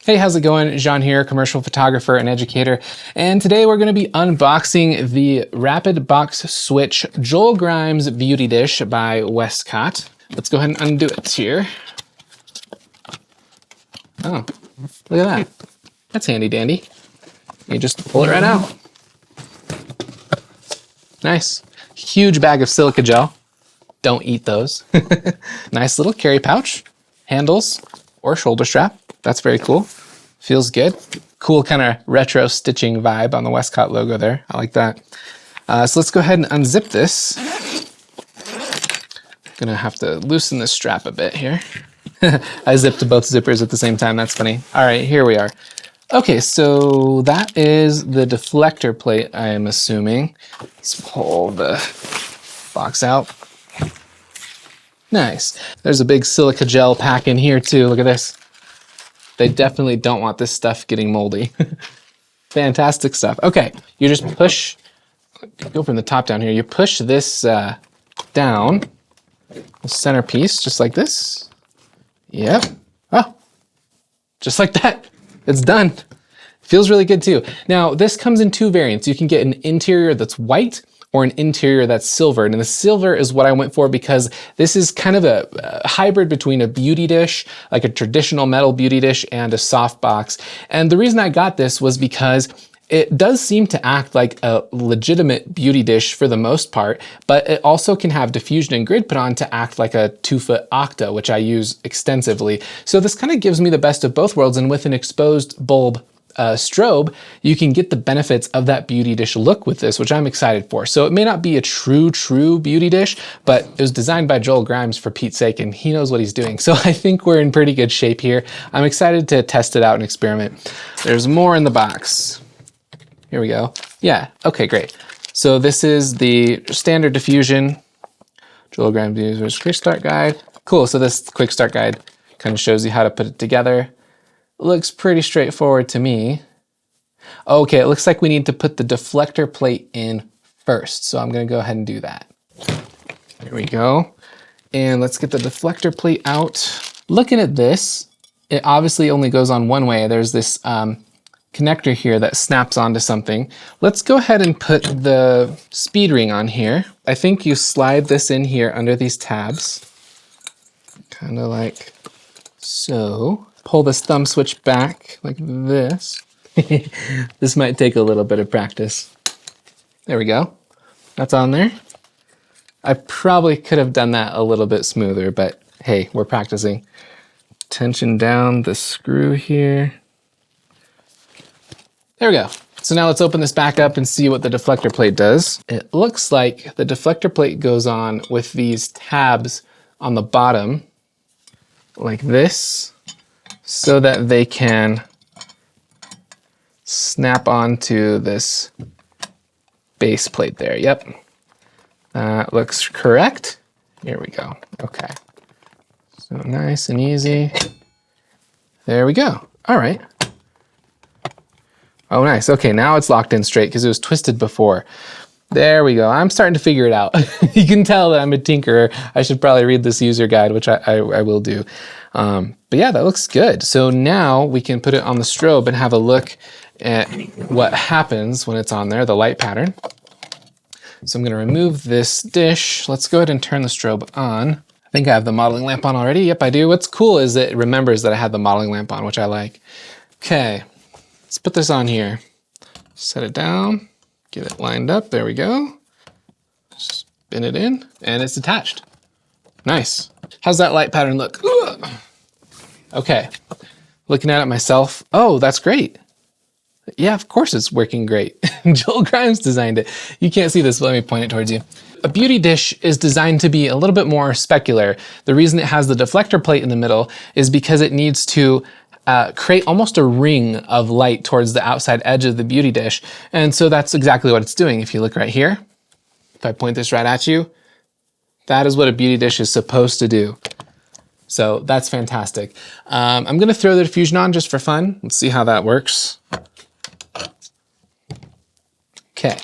Hey, how's it going? Jean here, commercial photographer and educator. And today we're gonna be unboxing the Rapid Box Switch Joel Grimes Beauty Dish by Westcott. Let's go ahead and undo it here. Oh, look at that. That's handy dandy. You just pull it right out. Nice. Huge bag of silica gel. Don't eat those. Nice little carry pouch, handles, or shoulder strap. That's very cool. Feels good. Cool kind of retro stitching vibe on the Westcott logo there. I like that. So let's go ahead and unzip this. Gonna have to loosen this strap a bit here. I zipped both zippers at the same time. That's funny. All right, here we are. Okay, so that is the deflector plate, I am assuming. Let's pull the box out. Nice. There's a big silica gel pack in here too. Look at this. They definitely don't want this stuff getting moldy. Fantastic stuff. Okay, you just push, go from the top down here. You push this down, the centerpiece, just like this. Yep. Oh, just like that. It's done. Feels really good too. Now, this comes in two variants. You can get an interior that's white or an interior that's silver. And the silver is what I went for because this is kind of a hybrid between a beauty dish, like a traditional metal beauty dish, and a soft box. And the reason I got this was because it does seem to act like a legitimate beauty dish for the most part, but it also can have diffusion and grid put on to act like a 2-foot octa, which I use extensively. So this kind of gives me the best of both worlds, and with an exposed bulb strobe, you can get the benefits of that beauty dish look with this, which I'm excited for. So it may not be a true beauty dish, but it was designed by Joel Grimes, for Pete's sake, and he knows what he's doing. So I think we're in pretty good shape here. I'm excited to test it out and experiment. There's more in the box. Here we go. Yeah, okay, great. So this is the standard diffusion, Joel Grimes User's Quick Start Guide. Cool, so this quick start guide kind of shows you how to put it together. Looks pretty straightforward to me. Okay, it looks like we need to put the deflector plate in first. So I'm gonna go ahead and do that. There we go. And let's get the deflector plate out. Looking at this, it obviously only goes on one way. There's this connector here that snaps onto something. Let's go ahead and put the speed ring on here. I think you slide this in here under these tabs, kind of like so. Pull this thumb switch back like this. This might take a little bit of practice. There we go. That's on there. I probably could have done that a little bit smoother, but hey, we're practicing. Tension down the screw here. There we go. So now let's open this back up and see what the deflector plate does. It looks like the deflector plate goes on with these tabs on the bottom, like this, so that they can snap onto this base plate there. Yep, that looks correct. Here we go. Okay, so nice and easy. There we go. All right. Oh, nice. Okay, now it's locked in straight because it was twisted before. There we go. I'm starting to figure it out. You can tell that I'm a tinkerer. I should probably read this user guide, which I will do. But yeah, that looks good. So now we can put it on the strobe and have a look at what happens when it's on there, the light pattern. So I'm going to remove this dish. Let's go ahead and turn the strobe on. I think I have the modeling lamp on already. Yep, I do. What's cool is that it remembers that I had the modeling lamp on, which I like. Okay, let's put this on here. Set it down. Get it lined up, there we go. Spin it in, and it's attached. Nice. How's that light pattern look? Ugh. Okay, looking at it myself. Oh, that's great. Yeah, of course it's working great. Joel Grimes designed it. You can't see this, but let me point it towards you. A beauty dish is designed to be a little bit more specular. The reason it has the deflector plate in the middle is because it needs to create almost a ring of light towards the outside edge of the beauty dish. And so that's exactly what it's doing. If you look right here, if I point this right at you, that is what a beauty dish is supposed to do. So that's fantastic. I'm gonna throw the diffusion on just for fun. Let's see how that works. Okay,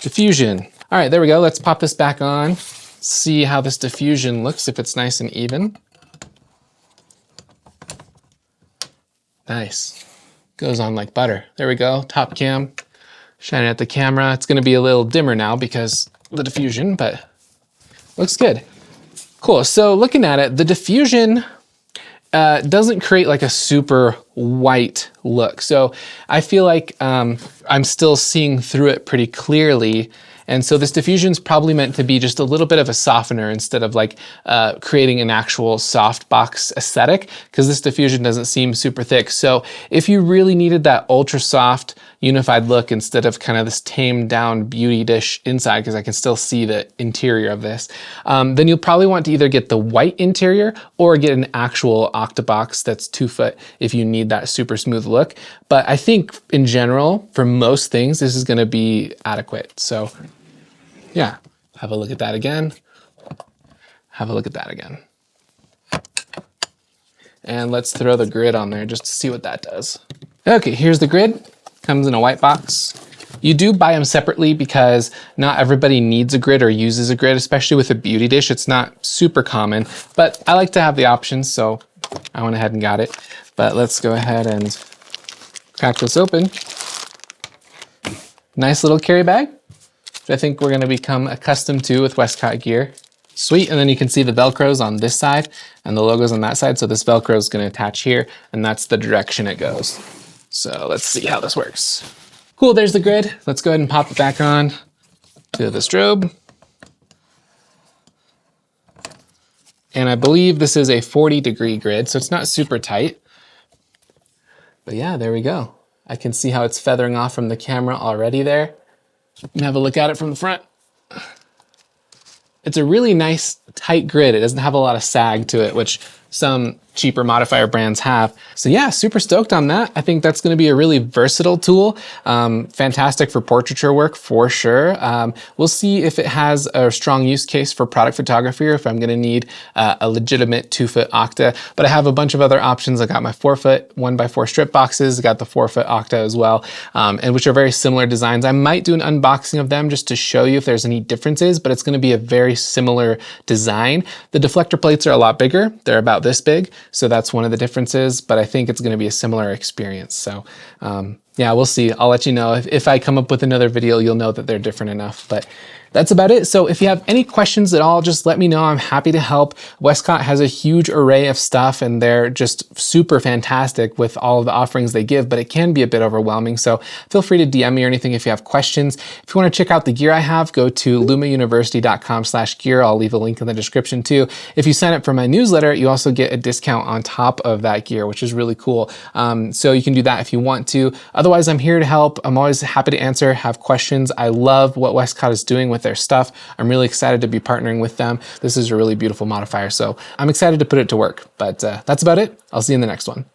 diffusion. All right, there we go. Let's pop this back on. See how this diffusion looks, if it's nice and even. Nice. Goes on like butter. There we go, top cam. Shining at the camera. It's gonna be a little dimmer now because of the diffusion, but looks good. Cool, so looking at it, the diffusion doesn't create like a super white look. So I feel like I'm still seeing through it pretty clearly. And so this diffusion is probably meant to be just a little bit of a softener instead of like creating an actual softbox aesthetic, because this diffusion doesn't seem super thick. So if you really needed that ultra soft unified look instead of kind of this tamed down beauty dish inside, because I can still see the interior of this, then you'll probably want to either get the white interior or get an actual Octabox that's 2 foot if you need that super smooth look. But I think in general, for most things, this is gonna be adequate. So yeah, have a look at that again. Have a look at that again. And let's throw the grid on there just to see what that does. Okay, here's the grid. Comes in a white box. You do buy them separately because not everybody needs a grid or uses a grid, especially with a beauty dish. It's not super common, but I like to have the options, so I went ahead and got it. But let's go ahead and crack this open. Nice little carry bag, which I think we're gonna become accustomed to with Westcott gear. Sweet, and then you can see the Velcros on this side and the logos on that side. So this Velcro is gonna attach here, and that's the direction it goes. So let's see how this works. Cool, there's the grid. Let's go ahead and pop it back on to the strobe. And I believe this is a 40-degree grid, so it's not super tight. But yeah, there we go. I can see how it's feathering off from the camera already there. You can have a look at it from the front. It's a really nice, tight grid. It doesn't have a lot of sag to it, which some cheaper modifier brands have. So yeah, super stoked on that. I think that's gonna be a really versatile tool. Fantastic for portraiture work for sure. We'll see if it has a strong use case for product photography or if I'm gonna need a legitimate 2 foot Octa, but I have a bunch of other options. I got my 4 foot 1x4 strip boxes. I got the 4 foot Octa as well, and which are very similar designs. I might do an unboxing of them just to show you if there's any differences, but it's gonna be a very similar design. The deflector plates are a lot bigger. They're about this big. So that's one of the differences, but I think it's gonna be a similar experience. So yeah, we'll see. I'll let you know. If I come up with another video, you'll know that they're different enough, but that's about it. So if you have any questions at all, just let me know. I'm happy to help. Westcott has a huge array of stuff and they're just super fantastic with all of the offerings they give, but it can be a bit overwhelming. So feel free to DM me or anything if you have questions. If you want to check out the gear I have, go to lumauniversity.com/gear. I'll leave a link in the description too. If you sign up for my newsletter, you also get a discount on top of that gear, which is really cool. So you can do that if you want to. Otherwise, I'm here to help. I'm always happy to answer, have questions. I love what Westcott is doing with their stuff. I'm really excited to be partnering with them. This is a really beautiful modifier, so I'm excited to put it to work. But that's about it. I'll see you in the next one.